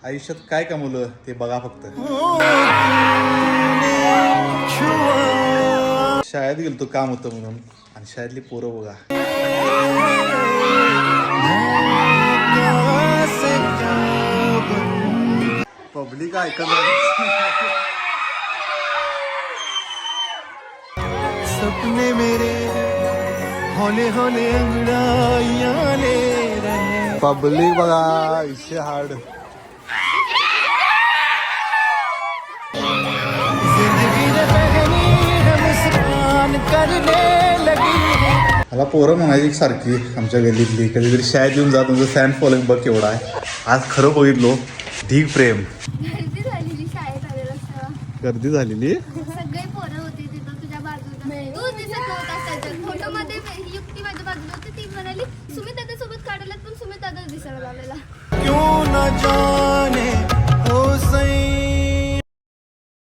आयुष्यात काय कमवलं ते बघा फक्त. शाळेत गेलो तो काम होतं म्हणून आणि शाळेतली पोरं बघा. पब्लिक ऐकत सपने मेरे होले होले अंगड़ाइयां ले रहे. पब्लिक बघा इशे हार्ड. जिंदगी ने पहनी है मुस्कान करने लगी है. मला पोरं म्हणायची सारखी आमच्या गल्लीतली कधीतरी शाळेत येऊन जा तुमचं फॅन फॉलोइंग बघ केवढा आहे. आज खरं बघितलो ढीग प्रेम. गर्दी झालेली शाळेत आलेला असताना. गर्दी झालेली. सगळे पोरं होती तिथं तुझ्या बाजूला. तू दिसत नव्हता त्याच्यात फोटो मध्ये. युक्ती माझ्या बाजूला होती ती म्हणाली सुमित दादा सोबत काढलात पण सुमित दादा दिसायला लागलेला. क्यों न जान